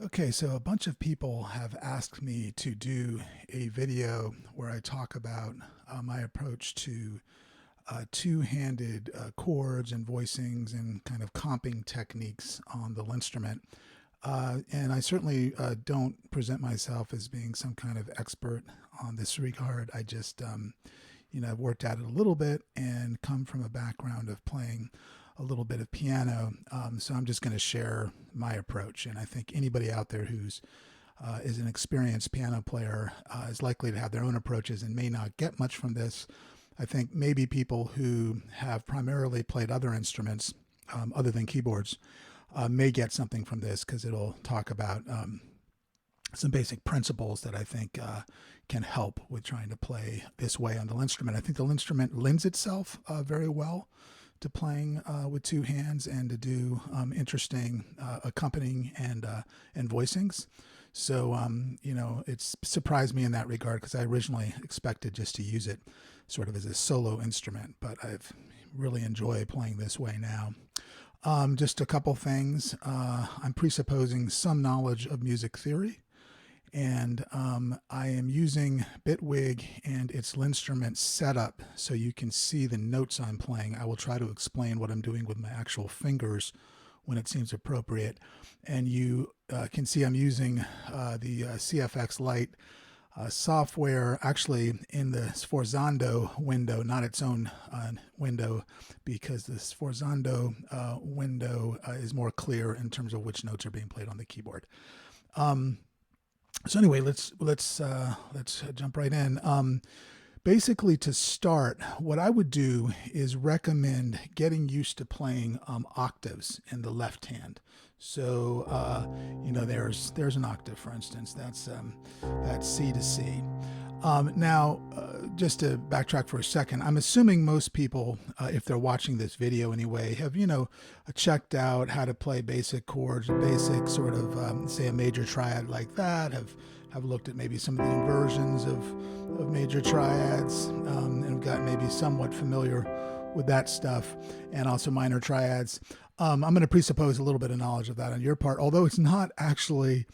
Okay, so a bunch of people have asked me to do a video where I talk about my approach to two-handed chords and voicings and kind of comping techniques on the LinnStrument. And I certainly don't present myself as being some kind of expert on this regard. I just, I've worked at it a little bit and come from a background of playing a little bit of piano. So I'm just going to share my approach. And I think anybody out there who's is an experienced piano player is likely to have their own approaches and may not get much from this. I think maybe people who have primarily played other instruments other than keyboards may get something from this because it'll talk about some basic principles that I think can help with trying to play this way on the LinnStrument. I think the LinnStrument lends itself very well to playing with two hands and to do interesting accompanying and voicings. So, it's surprised me in that regard because I originally expected just to use it sort of as a solo instrument, but I've really enjoyed playing this way now. Just a couple things. I'm presupposing some knowledge of music theory, and I am using Bitwig and its LinnStrument setup so you can see the notes I'm playing. I will try to explain what I'm doing with my actual fingers when it seems appropriate. And you can see I'm using the CFX Lite software actually in the Sforzando window, not its own window, because the Sforzando window is more clear in terms of which notes are being played on the keyboard. So anyway, let's jump right in. Basically, to start, what I would do is recommend getting used to playing octaves in the left hand. So there's an octave, for instance. That's C to C. Now, just to backtrack for a second, I'm assuming most people, if they're watching this video anyway, have checked out how to play basic chords, basic sort of say a major triad like that. Have looked at maybe some of the inversions of major triads, and have gotten maybe somewhat familiar with that stuff, and also minor triads. I'm going to presuppose a little bit of knowledge of that on your part, although it's not actually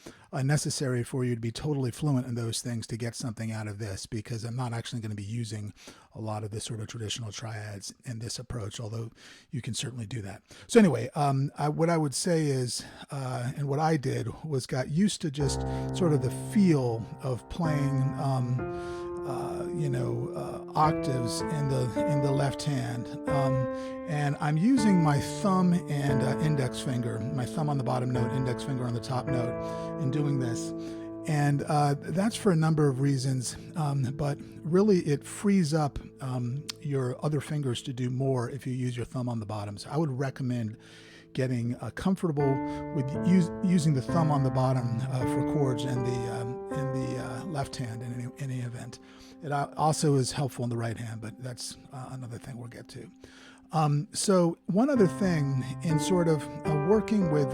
necessary for you to be totally fluent in those things to get something out of this, because I'm not actually going to be using a lot of the sort of traditional triads in this approach, although you can certainly do that. So anyway, what I would say is, and what I did was got used to just sort of the feel of playing octaves in the left hand, and I'm using my thumb and index finger, my thumb on the bottom note, index finger on the top note, in doing this. And that's for a number of reasons, but really it frees up your other fingers to do more if you use your thumb on the bottom. So I would recommend getting comfortable with using the thumb on the bottom for chords in the left hand in any event. It also is helpful in the right hand, but that's another thing we'll get to. So one other thing in sort of working with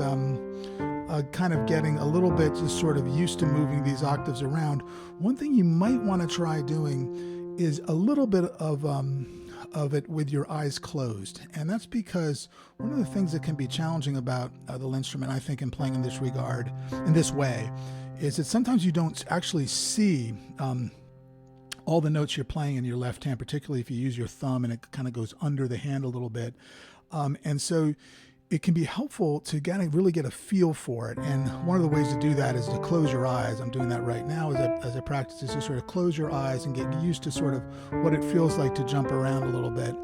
kind of getting a little bit just sort of used to moving these octaves around, one thing you might want to try doing is a little bit of it with your eyes closed. And that's because one of the things that can be challenging about the LinnStrument, I think, in playing in this regard, in this way, is that sometimes you don't actually see all the notes you're playing in your left hand, particularly if you use your thumb and it kind of goes under the hand a little bit. And so it can be helpful to really get a feel for it. And one of the ways to do that is to close your eyes. I'm doing that right now as I practice, is to sort of close your eyes and get used to sort of what it feels like to jump around a little bit.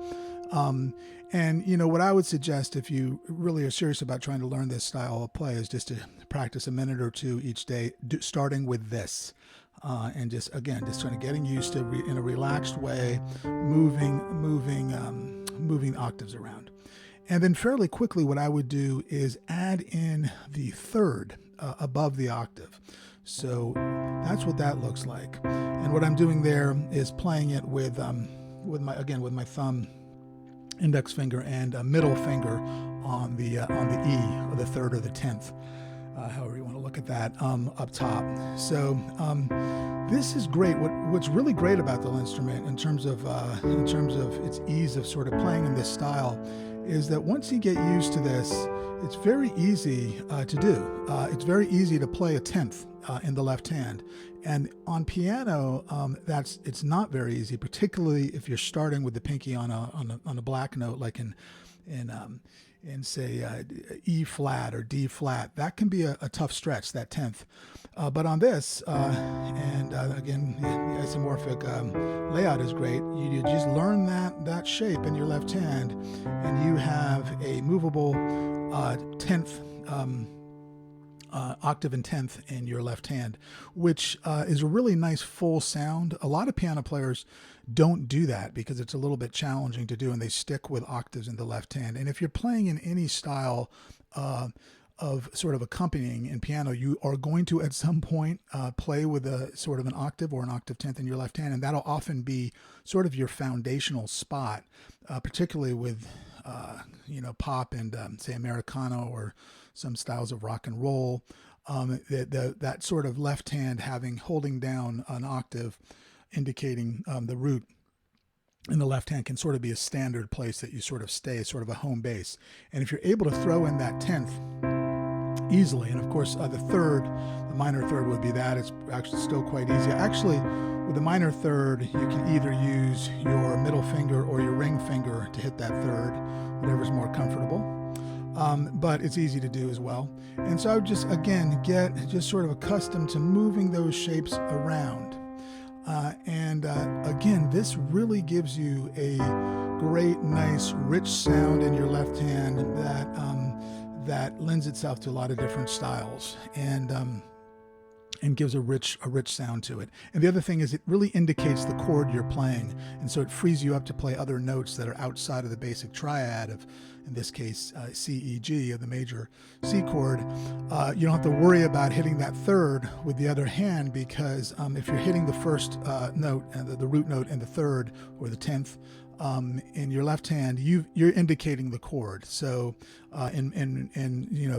And what I would suggest if you really are serious about trying to learn this style of play is just to practice a minute or two each day, starting with this. And just sort of getting used to, in a relaxed way, moving octaves around. And then fairly quickly, what I would do is add in the third above the octave. So that's what that looks like. And what I'm doing there is playing it with my thumb, index finger, and middle finger on the E, or the third or the 10th. However you want to look at that, up top. So this is great. What's really great about the LinnStrument in terms of its ease of sort of playing in this style is that once you get used to this, it's very easy to do. It's very easy to play a 10th in the left hand. And on piano, it's not very easy, particularly if you're starting with the pinky on a black note, like in say E flat or D flat. That can be a tough stretch, that 10th. But on this, again, the isomorphic layout is great. You just learn that shape in your left hand, and you have a movable 10th. Octave and 10th in your left hand, which is a really nice full sound. A lot of piano players don't do that because it's a little bit challenging to do, and they stick with octaves in the left hand. And if you're playing in any style of sort of accompanying in piano, you are going to at some point play with a sort of an octave or an octave 10th in your left hand, and that'll often be sort of your foundational spot, particularly with pop and say Americana or some styles of rock and roll. That sort of left hand holding down an octave, indicating the root in the left hand, can sort of be a standard place that you sort of stay, sort of a home base. And if you're able to throw in that 10th easily, and of course the minor third would be that. It's actually still quite easy. Actually, with the minor third, you can either use your middle finger or your ring finger to hit that third, whatever's more comfortable. But it's easy to do as well. And so I would just, again, get just sort of accustomed to moving those shapes around. Again, this really gives you a great, nice, rich sound in your left hand that lends itself to a lot of different styles and gives a rich sound to it. And the other thing is it really indicates the chord you're playing, and so it frees you up to play other notes that are outside of the basic triad of, in this case, C, E, G, of the major C chord. You don't have to worry about hitting that third with the other hand, because if you're hitting the first note, the root note, and the third or the 10th in your left hand, you're indicating the chord. So in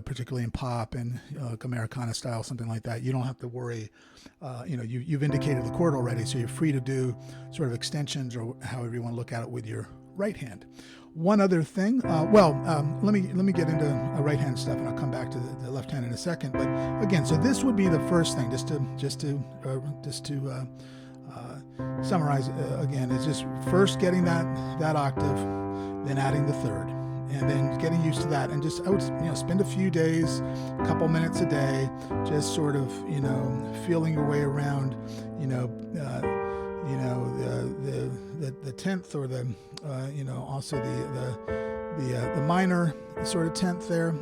particularly in pop and Americana style, something like that, you don't have to worry. You've indicated the chord already, so you're free to do sort of extensions or however you want to look at it with your right hand. One other thing, let me get into right hand stuff, and I'll come back to the left hand in a second. But again, so this would be the first thing, just to summarize again, is just first getting that octave, then adding the third, and then getting used to that, and just I would spend a few days, a couple minutes a day, just sort of feeling your way around, the 10th or the also the minor sort of 10th there.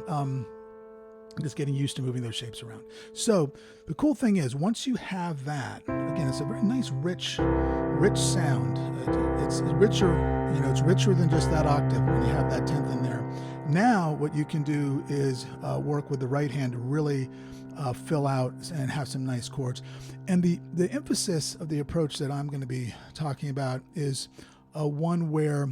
Just getting used to moving those shapes around. So the cool thing is, once you have that, again, it's a very nice, rich sound. It's richer, it's richer than just that octave when you have that 10th in there. Now what you can do is work with the right hand to really fill out and have some nice chords. And the emphasis of the approach that I'm going to be talking about is one where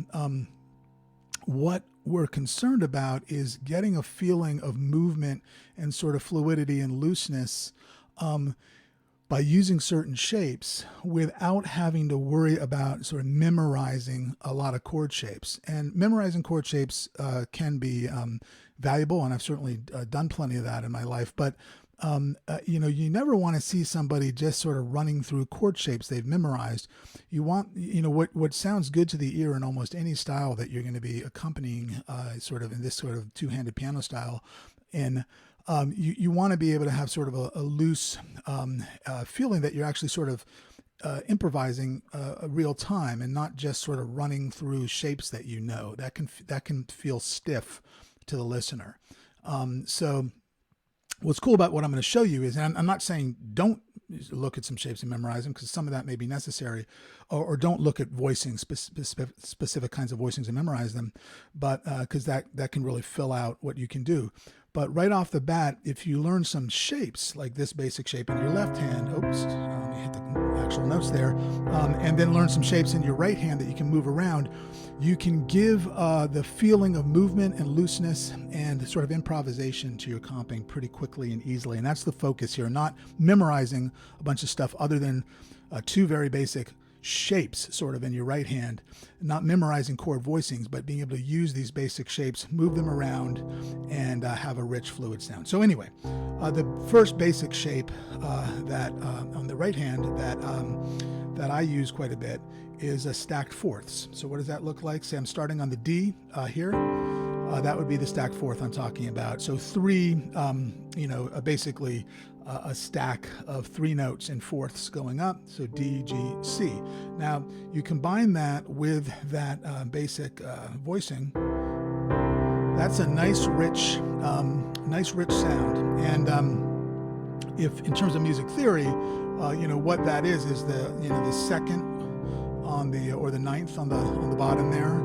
what we're concerned about is getting a feeling of movement and sort of fluidity and looseness by using certain shapes without having to worry about sort of memorizing a lot of chord shapes. And memorizing chord shapes can be valuable, and I've certainly done plenty of that in my life, but you never want to see somebody just sort of running through chord shapes they've memorized. You want, what sounds good to the ear in almost any style that you're going to be accompanying, sort of in this sort of two-handed piano style. And you want to be able to have sort of a loose feeling that you're actually sort of improvising real time, and not just sort of running through shapes that that can feel stiff to the listener. So what's cool about what I'm going to show you is, and I'm not saying don't look at some shapes and memorize them, because some of that may be necessary, or don't look at voicings, specific kinds of voicings, and memorize them, but because that can really fill out what you can do. But right off the bat, if you learn some shapes, like this basic shape in your left hand, oops, let me hit the actual notes there, and then learn some shapes in your right hand that you can move around, you can give the feeling of movement and looseness and sort of improvisation to your comping pretty quickly and easily. And that's the focus here, not memorizing a bunch of stuff other than two very basic shapes sort of in your right hand, not memorizing chord voicings, but being able to use these basic shapes, move them around, and have a rich, fluid sound. So anyway, the first basic shape that on the right hand that I use quite a bit is a stacked fourths. So what does that look like? Say I'm starting on the D here. That would be the stacked fourth I'm talking about. So three, basically a stack of 3 notes in fourths going up. So D, G, C. Now you combine that with that basic voicing. That's a nice rich sound. And if in terms of music theory, what that is the second on the or the ninth on the bottom there,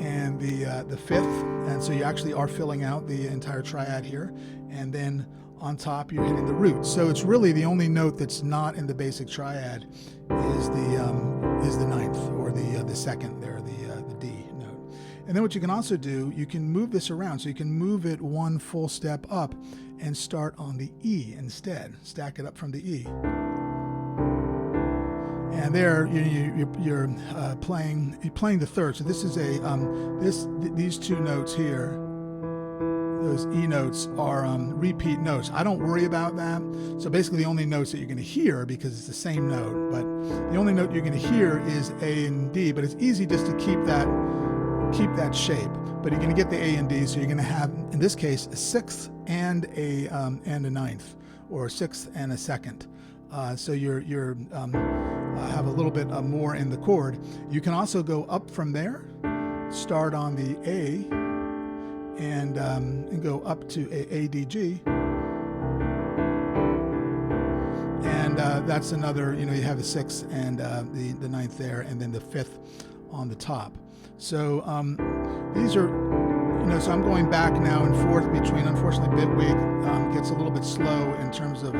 and the fifth, and so you actually are filling out the entire triad here, and then on top you're hitting the root. So it's really the only note that's not in the basic triad is the ninth or the second there, the D note. And then what you can also do, you can move this around, so you can move it one full step up and start on the E instead. Stack it up from the E. And there you're playing the third. So this is these 2 notes here, those E notes are repeat notes. I don't worry about that. So basically the only notes that you're going to hear, because it's the same note, but the only note you're going to hear is A and D. But it's easy just to keep that shape. But you're going to get the A and D, so you're going to have, in this case, a sixth and a ninth, or a sixth and a second. So you're have a little bit more in the chord. You can also go up from there, start on the A, and go up to A, D, G, and that's another. You have the sixth and the ninth there, and then the fifth on the top. So these are. So I'm going back now and forth between. Unfortunately, bit week gets a little bit slow in terms of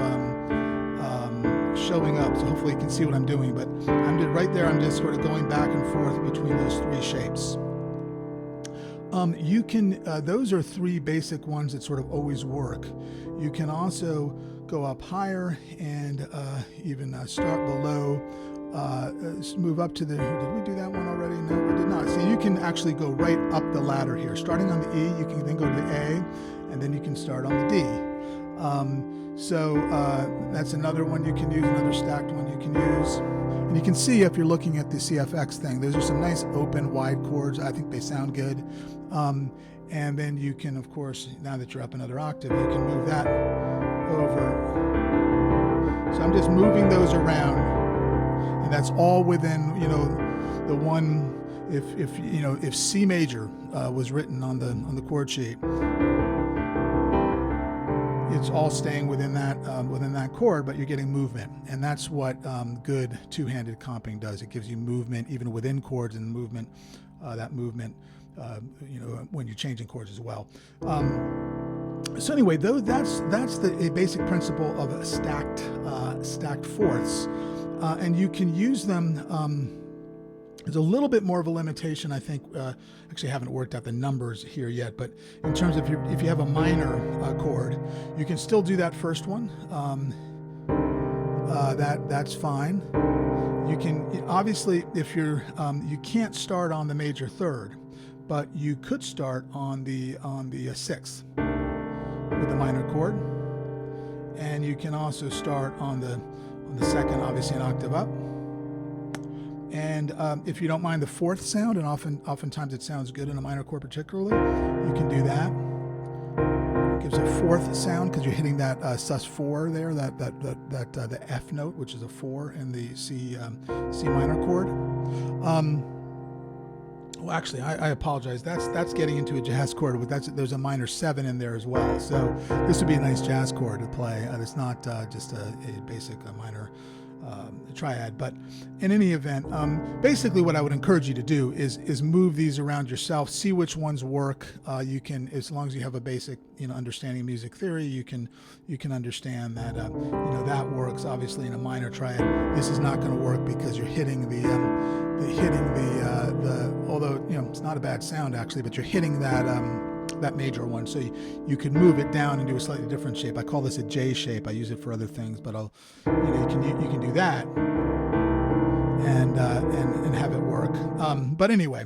showing up, so hopefully you can see what I'm doing, but right there I'm just sort of going back and forth between those 3 shapes. You can those are 3 basic ones that sort of always work. You can also go up higher and even start below, move up to the, did we do that one already? No, we did not. So you can actually go right up the ladder here. Starting on the E, you can then go to the A, and then you can start on the D. So that's another one you can use, another stacked one you can use. And you can see, if you're looking at the CFX thing, those are some nice open, wide chords. I think they sound good. And then you can, of course, now that you're up another octave, you can move that over. So I'm just moving those around. And that's all within, the one, if C major was written on the chord sheet, it's all staying within that chord, but you're getting movement, and that's what good two-handed comping does. It gives you movement even within chords, and movement, when you're changing chords as well. So anyway, though that's a basic principle of stacked fourths, and you can use them. There's a little bit more of a limitation, I think. Actually, I haven't worked out the numbers here yet, but in terms of if you have a minor chord, you can still do that first one. That's fine. You can obviously, if you're you can't start on the major third, but you could start on the sixth with the minor chord, and you can also start on the second, obviously an octave up. And if you don't mind the fourth sound, and oftentimes it sounds good in a minor chord particularly, you can do that. It gives a fourth sound because you're hitting that sus4 there, the F note, which is a 4 in the C minor chord. Well, actually, I apologize. That's getting into a jazz chord. There's a minor 7 in there as well. So this would be a nice jazz chord to play. It's not just a basic minor triad, but in any event, basically what I would encourage you to do is move these around yourself, see which ones work. You can, as long as you have a basic understanding of music theory, you can understand that that works. Obviously, in a minor triad, this is not going to work because you're hitting the although it's not a bad sound actually, but you're hitting that major one, so you could move it down and do a slightly different shape. I call this a J shape. I use it for other things, but you can do that, and have it work. But anyway,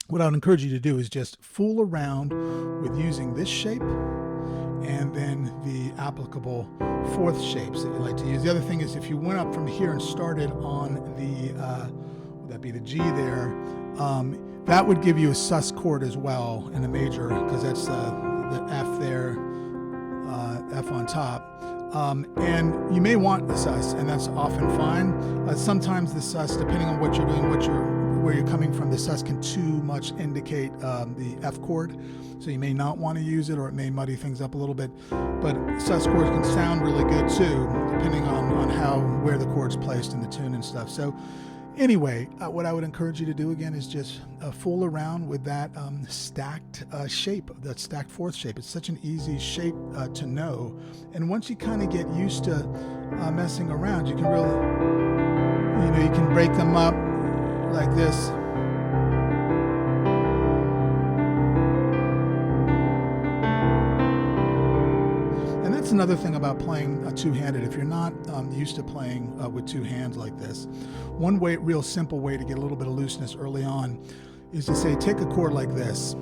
what I would encourage you to do is just fool around with using this shape and then the applicable fourth shapes that you like to use. The other thing is, if you went up from here and started on the, would that be the G there, that would give you a sus chord as well in a major, because that's the F there, F on top. And you may want the sus, and that's often fine. Sometimes the sus, depending on what you're doing, where you're coming from, the sus can too much indicate the F chord, so you may not want to use it, or it may muddy things up a little bit. But sus chords can sound really good too, depending on where the chord's placed in the tune and stuff. So anyway, what I would encourage you to do again is just fool around with that stacked shape, that stacked fourth shape. It's such an easy shape to know, and once you kind of get used to messing around, you can really, you can break them up like this. And that's another thing about playing two-handed. If you're not used to playing with two hands like this, one way, real simple way to get a little bit of looseness early on is to say, take a chord like this.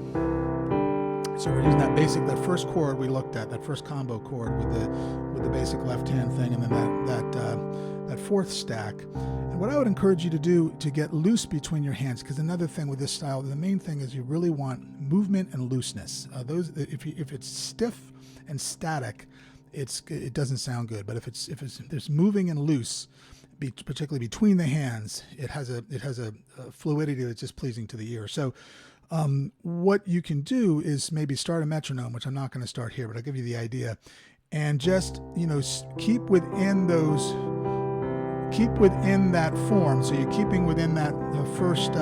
So we're using that first chord we looked at, that first combo chord with the basic left hand thing, and then that fourth stack. And what I would encourage you to do to get loose between your hands, because another thing with this style, the main thing is you really want movement and looseness. If it's stiff and static, it doesn't sound good. But if there's moving and loose, particularly between the hands, it has a fluidity that's just pleasing to the ear. So what you can do is maybe start a metronome, which I'm not going to start here, but I'll give you the idea, and just keep within that form. So you're keeping within that first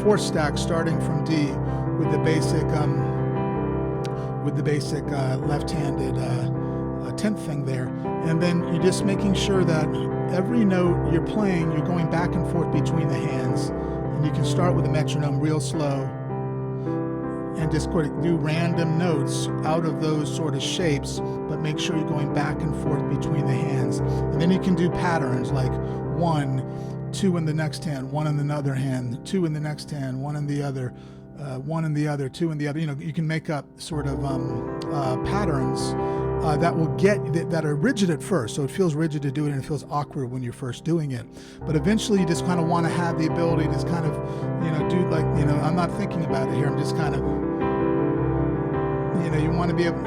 fourth stack, starting from D with the basic left-handed 10th thing there, and then you're just making sure that every note you're playing, you're going back and forth between the hands. And you can start with a metronome real slow and just do random notes out of those sort of shapes, but make sure you're going back and forth between the hands. And then you can do patterns like 1, 2 in the next hand, 1 in another hand, 2 in the next hand, 1 in the other, 1 in the other, 2 in the other. You can make up sort of patterns that are rigid at first, so it feels rigid to do it and it feels awkward when you're first doing it. But eventually you just kind of want to have the ability to just kind of, do like, I'm not thinking about it here, I'm just kind of, you want to be able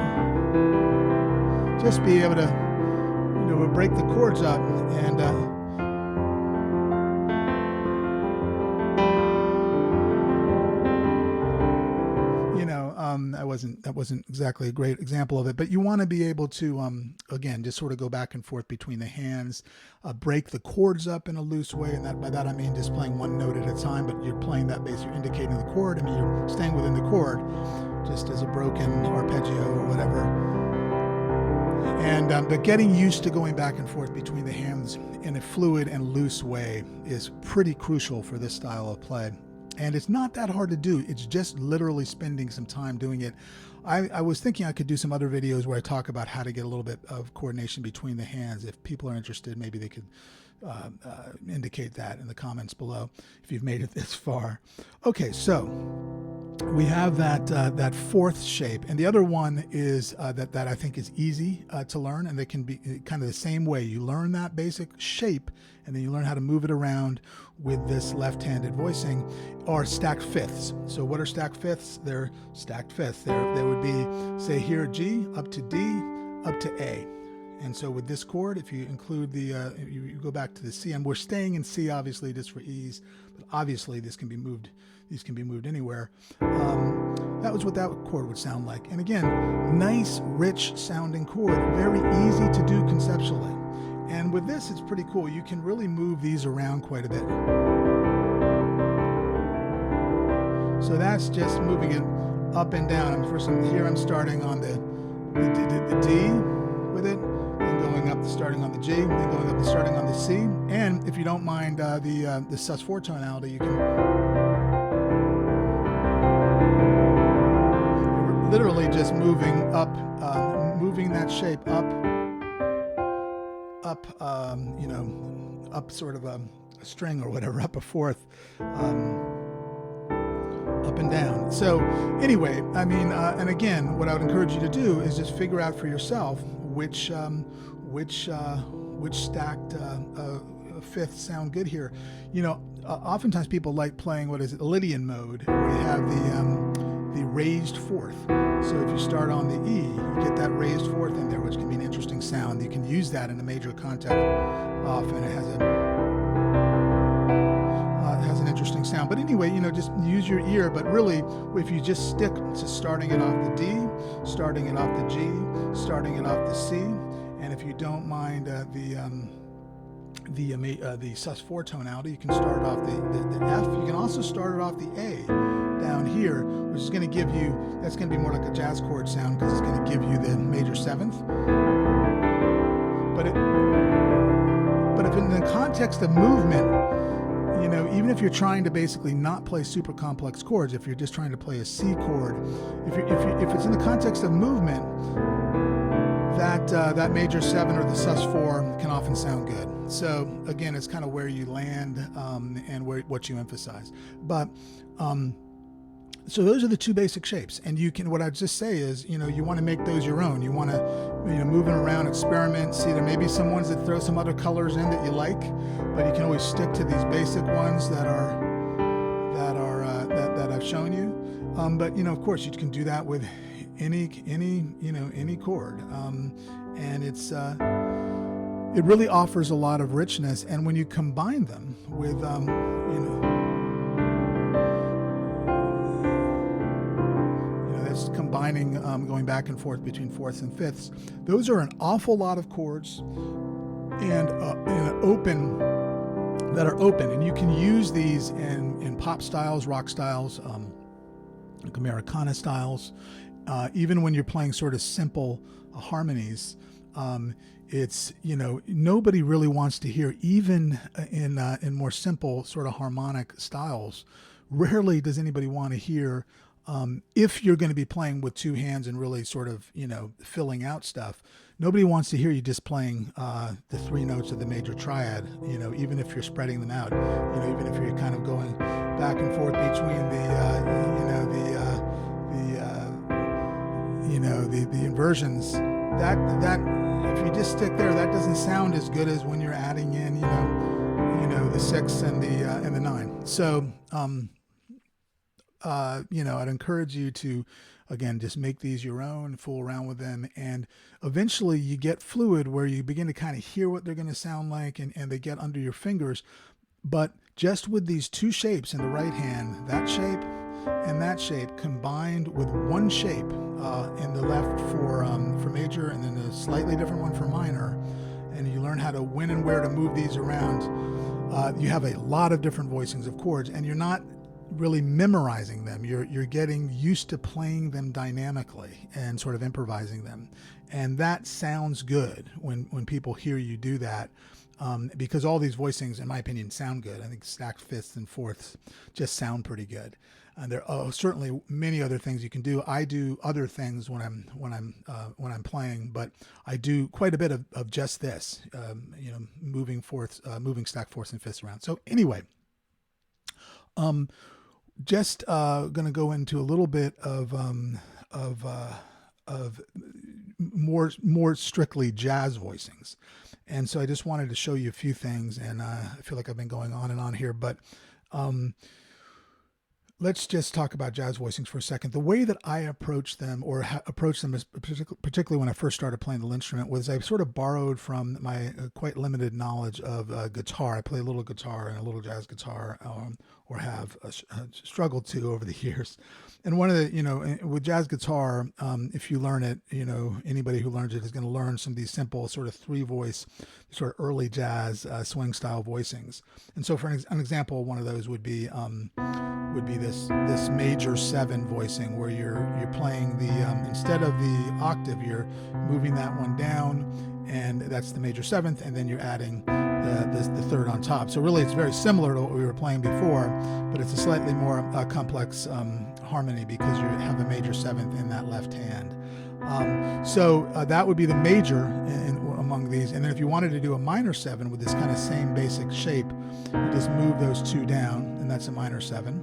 to break the chords up and that wasn't exactly a great example of it, but you want to be able to, again, just sort of go back and forth between the hands, break the chords up in a loose way, and by that I mean just playing one note at a time, but you're playing that bass, you're indicating the chord, you're staying within the chord, just as a broken arpeggio or whatever. And but getting used to going back and forth between the hands in a fluid and loose way is pretty crucial for this style of play. And it's not that hard to do. It's just literally spending some time doing it. I was thinking I could do some other videos where I talk about how to get a little bit of coordination between the hands. If people are interested, maybe they could indicate that in the comments below if you've made it this far. Okay, so we have that fourth shape, and the other one is that I think is easy to learn, and they can be kind of the same way. You learn that basic shape, and then you learn how to move it around with this left-handed voicing, or stacked fifths. So what are stacked fifths? They're stacked fifths. They would be, say here, G up to D up to A. And so with this chord, if you include you go back to the C, and we're staying in C obviously just for ease, but obviously this can be moved. These can be moved anywhere. That was what that chord would sound like. And again, nice, rich sounding chord, very easy to do conceptually. And with this, it's pretty cool. You can really move these around quite a bit. So that's just moving it up and down. And first, here I'm starting on the D with it, then going up, starting on the G, then going up and starting on the C. And if you don't mind the sus4 tonality, you can literally just moving up, moving that shape up up, up sort of a string or whatever, up a fourth, up and down. So anyway, I mean, and again, what I would encourage you to do is just figure out for yourself which stacked fifths sound good here. Oftentimes people like playing Lydian mode, where you have the raised fourth. So if you start on the E, you get that raised fourth in there, which can be an interesting sound. You can use that in a major context often. It has an interesting sound. But anyway, just use your ear. But really, if you just stick to starting it off the D, starting it off the G, starting it off the C, and if you don't mind the sus4 tonality, you can start off the F. You can also start it off the A down here, which is going to give you, that's going to be more like a jazz chord sound, because it's going to give you the major seventh. But if in the context of movement, even if you're trying to basically not play super complex chords, if you're just trying to play a C chord, if it's in the context of movement, that major 7 or the sus4 can often sound good. So again, it's kind of where you land and what you emphasize. But so those are the two basic shapes, and what I'd just say is, you want to make those your own. You want to, move them around, experiment, see. There may be some ones that throw some other colors in that you like, but you can always stick to these basic ones that I've shown you. But of course, you can do that with any chord, and it really offers a lot of richness. And when you combine them with that's combining, going back and forth between fourths and fifths, those are an awful lot of chords and that are open, and you can use these in pop styles, rock styles, like Americana styles. Even when you're playing sort of simple harmonies, it's nobody really wants to hear, even in more simple sort of harmonic styles. Rarely does anybody want to hear, if you're going to be playing with two hands and really sort of filling out stuff. Nobody wants to hear you just playing the three notes of the major triad. Even if you're spreading them out. Even if you're kind of going back and forth between the inversions, that if you just stick there, that doesn't sound as good as when you're adding in the 6 and the 9. So I'd encourage you to, again, just make these your own, fool around with them, and eventually you get fluid where you begin to kind of hear what they're going to sound like, and they get under your fingers. But just with these two shapes in the right hand, that shape and that shape, combined with one shape in the left for major, and then a slightly different one for minor, and you learn how to when and where to move these around, you have a lot of different voicings of chords, and you're not really memorizing them. You're getting used to playing them dynamically and sort of improvising them, and that sounds good when people hear you do that, because all these voicings, in my opinion, sound good. I think stacked fifths and fourths just sound pretty good. And there are certainly many other things you can do. I do other things when I'm playing, but I do quite a bit of just this, moving stacked fourths and fifths around. So anyway, just going to go into a little bit of more strictly jazz voicings, and so I just wanted to show you a few things, and I feel like I've been going on and on here, but let's just talk about jazz voicings for a second. The way that I approach them, is particularly when I first started playing the LinnStrument, was I sort of borrowed from my quite limited knowledge of guitar. I play a little guitar and a little jazz guitar, or have struggled to over the years. And one of the, with jazz guitar, if you learn it, anybody who learns it is going to learn some of these simple sort of 3-voice, sort of early jazz swing style voicings. And so for an example, one of those would be this major 7 voicing, where you're playing the instead of the octave, you're moving that one down, and that's the major 7th, and then you're adding the 3rd on top. So really, it's very similar to what we were playing before, but it's a slightly more complex harmony, because you have a major 7th in that left hand. So that would be the major in among these. And then if you wanted to do a minor 7 with this kind of same basic shape, you just move those 2 down, and that's a minor 7.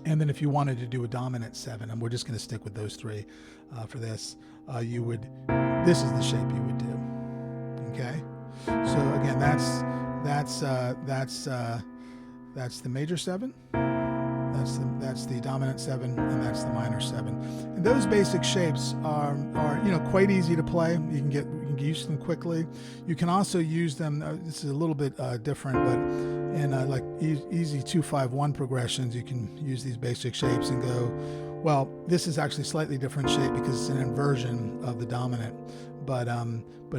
And then if you wanted to do a dominant 7, and we're just going to stick with those 3 for this, this is the shape you would do. Okay, so again, that's the major 7. That's the dominant 7, and that's the minor 7. And those basic shapes are quite easy to play. You can get used to them quickly. You can also use them. This is a little bit different, but in like easy 2-5-1 progressions, you can use these basic shapes and go. Well, this is actually a slightly different shape because it's an inversion of the dominant. But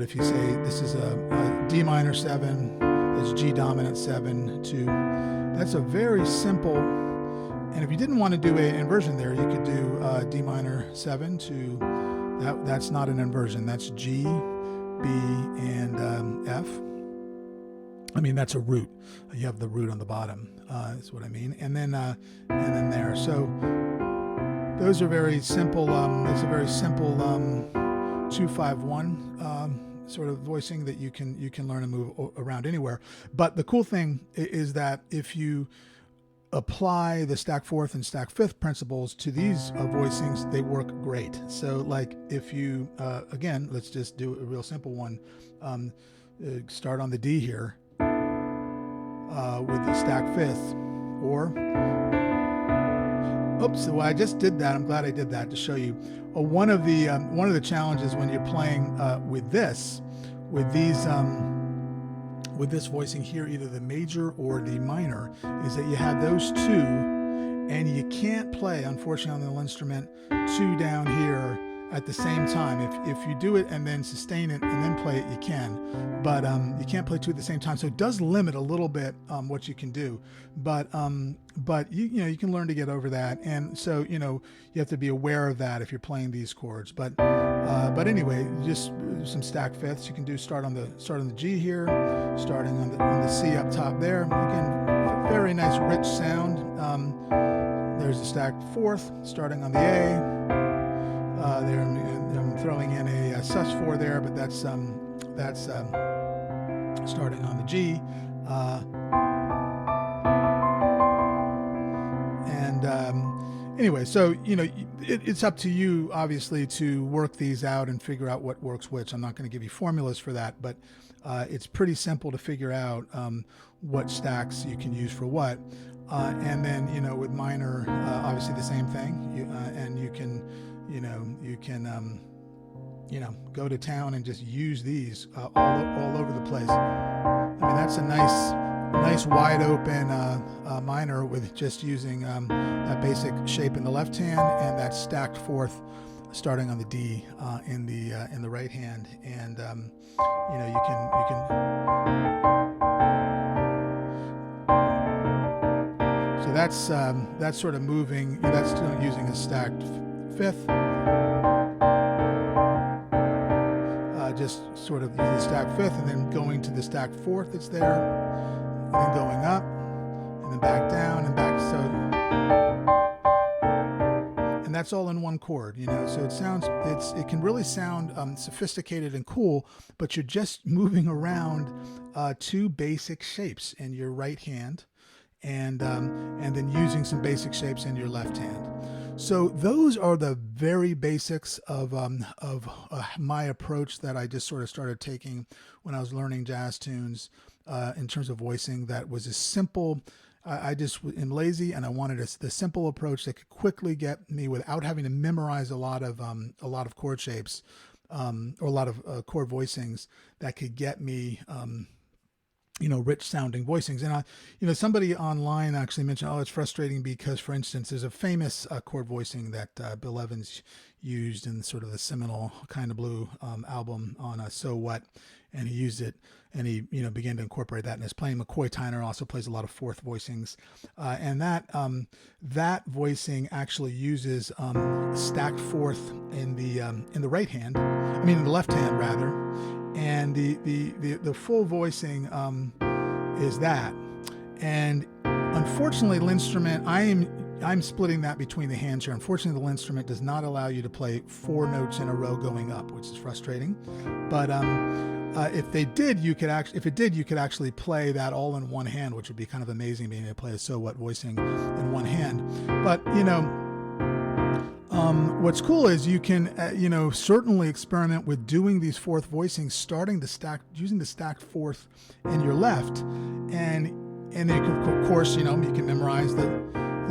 if you say this is a D minor 7, that's G dominant 7 to, that's a very simple. And if you didn't want to do an inversion there, you could do D minor 7 to, that's not an inversion. That's G, B, and F. I mean, that's a root. You have the root on the bottom, is what I mean. And then there. So those are very simple. It's a very simple 2-5-1 sort of voicing that you can learn and move around anywhere. But the cool thing is that if you apply the stack 4th and stack 5th principles to these voicings, they work great. So like if you, again, let's just do a real simple one. Start on the D here with the stack 5th, or, oops, well, I just did that. I'm glad I did that to show you. One of the challenges when you're playing with this voicing here, either the major or the minor, is that you have those 2, and you can't play, unfortunately, on the LinnStrument, 2 down here at the same time. If you do it and then sustain it and then play it, you can, but you can't play 2 at the same time. So it does limit a little bit what you can do, but you can learn to get over that. And so you have to be aware of that if you're playing these chords. But anyway, just some stack 5ths. You can do start on the G here, starting on the C up top there. Again, very nice rich sound. There's a stack 4th, starting on the A. There, I'm throwing in a sus4 there, but that's starting on the G. Anyway, so it's up to you, obviously, to work these out and figure out what works which. I'm not going to give you formulas for that, but it's pretty simple to figure out what stacks you can use for what. And then with minor, obviously the same thing. And you can go to town and just use these all over the place. I mean, that's a nice wide open minor with just using that basic shape in the left hand and that stacked 4th starting on the D in the right hand, and you can. So that's sort of moving. That's still using a stacked 5th. Just sort of the stacked 5th and then going to the stacked 4th that's there, and then going up and then back down and back. So, and that's all in one chord, so it can really sound sophisticated and cool, but you're just moving around 2 basic shapes in your right hand, and then using some basic shapes in your left hand. So those are the very basics of my approach that I just sort of started taking when I was learning jazz tunes in terms of voicing. That was a simple. I just am lazy, and I wanted the simple approach that could quickly get me without having to memorize a lot of chord shapes or a lot of chord voicings that could get me. Rich sounding voicings. And somebody online actually mentioned, it's frustrating because, for instance, there's a famous chord voicing that Bill Evans used in sort of the seminal Kind of Blue album on So What, and he used it, and he began to incorporate that in his playing. McCoy Tyner also plays a lot of 4th voicings, and that voicing actually uses stacked 4th in the right hand, in the left hand rather. And the full voicing is that, and unfortunately LinnStrument, I'm splitting that between the hands here. Unfortunately, the LinnStrument does not allow you to play 4 notes in a row going up, which is frustrating. But if it did, you could actually play that all in one hand, which would be kind of amazing, being able to play a So What voicing in one hand. But what's cool is you can certainly experiment with doing these fourth voicings, using the stacked fourth in your left, and you can, of course, you can memorize the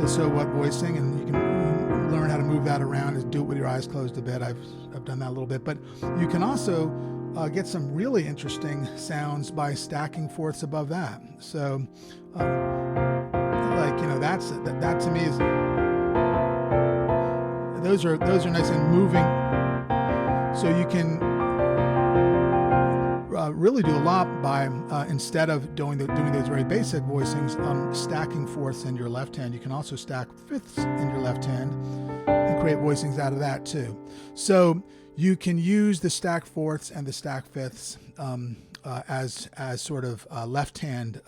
So What voicing, and you can learn how to move that around and do it with your eyes closed a bit. I've done that a little bit, but you can also get some really interesting sounds by stacking fourths above that. So, that to me is, those are nice and moving. So you can really do a lot by instead of doing those very basic voicings, stacking fourths in your left hand. You can also stack fifths in your left hand and create voicings out of that too. So you can use the stack fourths and the stack fifths as sort of left hand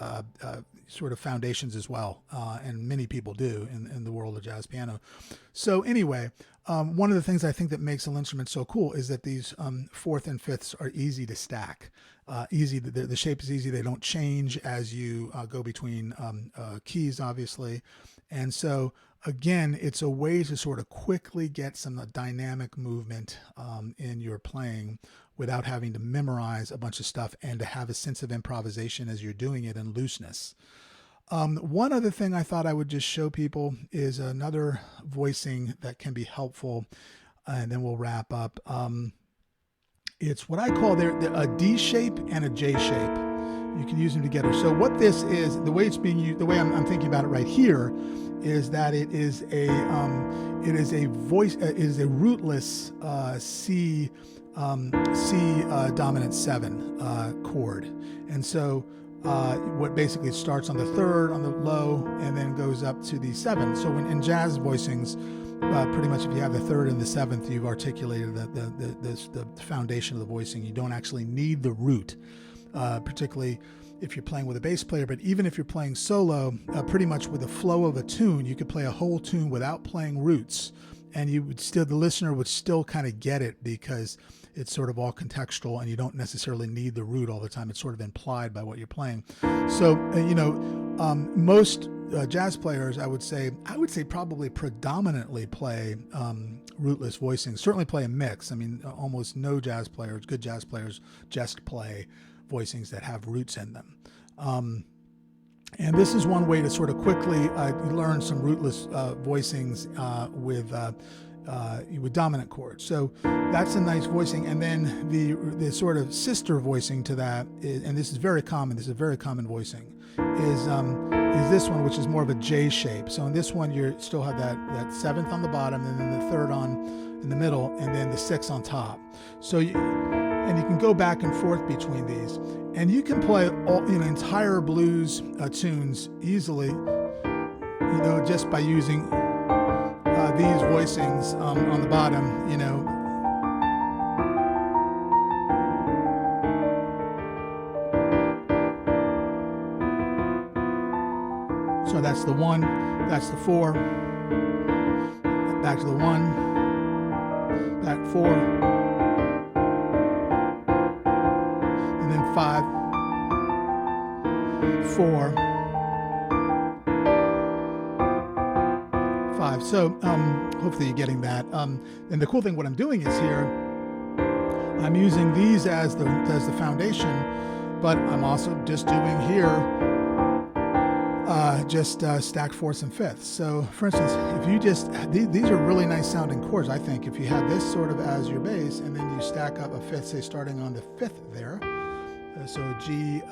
sort of foundations as well, and many people do in the world of jazz piano. So anyway, one of the things I think that makes a LinnStrument so cool is that these fourth and fifths are easy to stack. The shape is easy. They don't change as you go between keys, obviously. And so again, it's a way to sort of quickly get some dynamic movement in your playing without having to memorize a bunch of stuff, and to have a sense of improvisation as you're doing it, and looseness. One other thing I thought I would just show people is another voicing that can be helpful, and then we'll wrap up. It's what I call a D shape and a J shape. You can use them together. So what this is, the way it's being used, the way I'm thinking about it right here, is that it is a rootless C dominant 7 chord, and so what basically starts on the third on the low and then goes up to the 7. So in jazz voicings, pretty much if you have the third and the 7th, you've articulated the foundation of the voicing. You don't actually need the root, particularly if you're playing with a bass player. But even if you're playing solo, pretty much with the flow of a tune, you could play a whole tune without playing roots, and the listener would still kind of get it, because it's sort of all contextual, and you don't necessarily need the root all the time. It's sort of implied by what you're playing. So, most jazz players, I would say probably predominantly play rootless voicings. Certainly play a mix. I mean, almost no good jazz players just play voicings that have roots in them. And this is one way to sort of quickly learn some rootless voicings with dominant chords. So that's a nice voicing. And then the sort of sister voicing to that is, and this is very common, this is a very common voicing, is this one, which is more of a J shape. So in this one, you still have that 7th on the bottom, and then the 3rd in the middle, and then the 6th on top. So you can go back and forth between these, and you can play entire blues tunes easily, just by using these voicings on the bottom, So that's the 1, that's the 4, back to the 1, back 4, and then 5, 4, 5. So hopefully you're getting that. And the cool thing, what I'm doing is here, I'm using these as the foundation, but I'm also just doing here stack fourths and fifths. So for instance, if you these are really nice sounding chords, I think, if you have this sort of as your bass, and then you stack up a fifth, say starting on the 5th there. So G,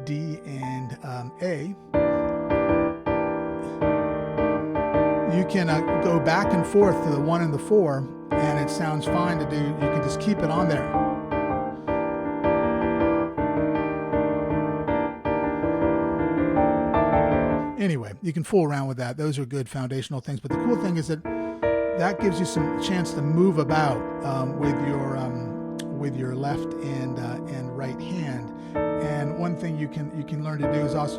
D, and A. You can go back and forth to the 1 and the 4, and it sounds fine to do. You can just keep it on there. Anyway, you can fool around with that. Those are good foundational things. But the cool thing is that gives you some chance to move about with your left and right hand. And And one thing you can learn to do is also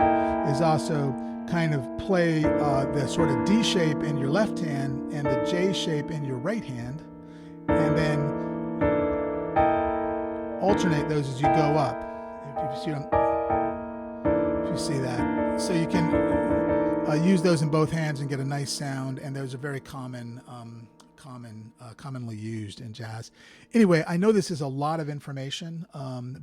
kind of play the sort of D shape in your left hand and the J shape in your right hand, and then alternate those as you go up. If you see that, so you can use those in both hands and get a nice sound. And those are very commonly used in jazz. Anyway, I know this is a lot of information,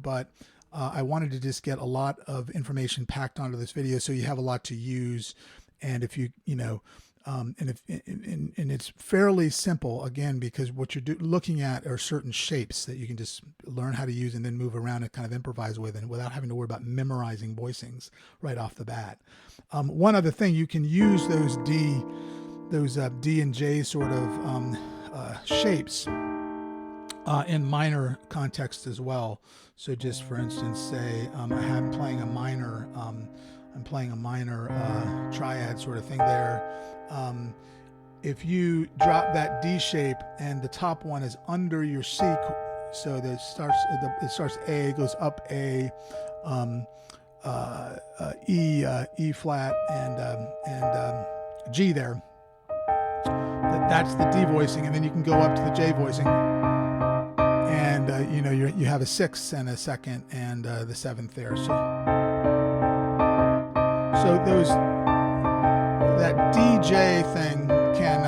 but I wanted to just get a lot of information packed onto this video so you have a lot to use. And if and it's fairly simple, again, because what you're looking at are certain shapes that you can just learn how to use and then move around and kind of improvise with, and without having to worry about memorizing voicings right off the bat. One other thing, you can use those D and J sort of shapes in minor context as well. So just for instance, say I'm playing a minor triad sort of thing there. If you drop that D shape and the top one is under your C, so that it starts A, goes up A, E flat, and G there. That's the D voicing, and then you can go up to the J voicing, and you have a sixth and a second and the seventh there. So that DJ thing can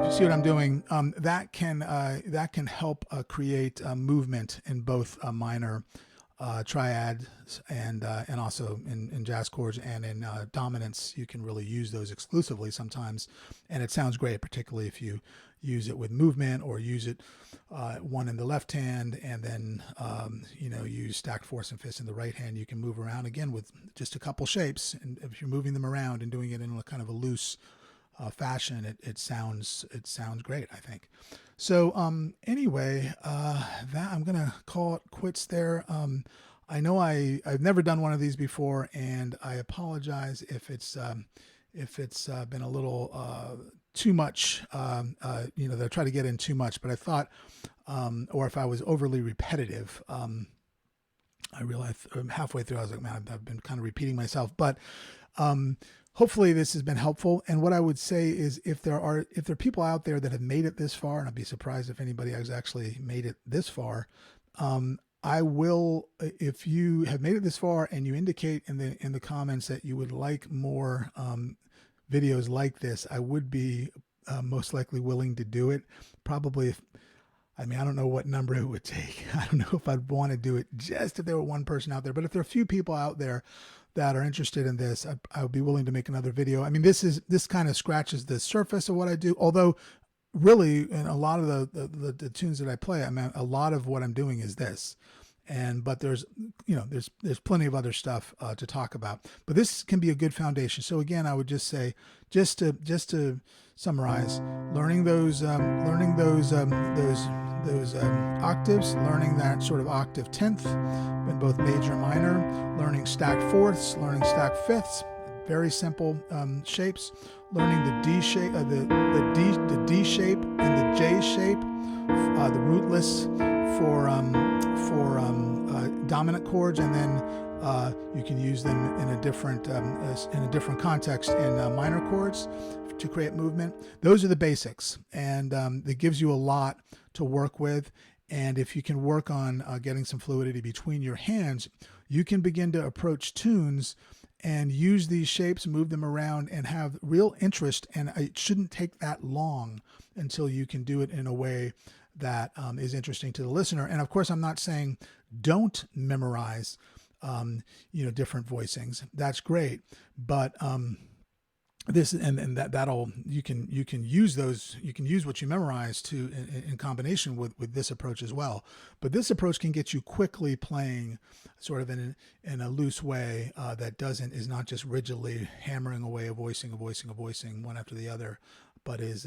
if you see what I'm doing, that can help create movement in both minor triads and also in jazz chords, and in dominance. You can really use those exclusively sometimes, and it sounds great, particularly if you use it with movement, or use it one in the left hand and then use stacked fourths and fifths in the right hand. You can move around again with just a couple shapes, and if you're moving them around and doing it in a kind of a loose fashion, it sounds great, I think. So anyway, that I'm gonna call it quits there. I know I've never done one of these before, and I apologize if it's been a little too much, they'll try to get in too much, but I thought, or if I was overly repetitive, I realized halfway through I was like, man, I've been kind of repeating myself, but hopefully this has been helpful. And what I would say is, if there are people out there that have made it this far, and I'd be surprised if anybody has actually made it this far, I will, if you have made it this far and you indicate in the comments that you would like more videos like this, I would be most likely willing to do it. Probably, I don't know what number it would take. I don't know if I'd want to do it just if there were one person out there, but if there are a few people out there that are interested in this, I would be willing to make another video. This kind of scratches the surface of what I do, although really in a lot of the tunes that I play, a lot of what I'm doing is this. But there's plenty of other stuff to talk about, but this can be a good foundation. So again, I would just say, just to summarize, learning those octaves, learning that sort of octave tenth in both major and minor, learning stacked fourths, learning stacked fifths, very simple shapes, learning the D shape, the D shape and the J shape, the rootless for dominant chords, and then you can use them in a different context in minor chords to create movement. Those are the basics, and it gives you a lot to work with. And if you can work on getting some fluidity between your hands, you can begin to approach tunes and use these shapes, move them around, and have real interest. And it shouldn't take that long until you can do it in a way that is interesting to the listener. And of course, I'm not saying don't memorize, different voicings. That's great, but that'll you can use those. You can use what you memorize in combination with this approach as well. But this approach can get you quickly playing, sort of in a loose way that is not just rigidly hammering away a voicing one after the other, but is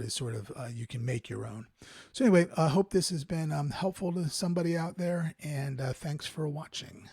sort of you can make your own. So anyway, I hope this has been helpful to somebody out there, and thanks for watching.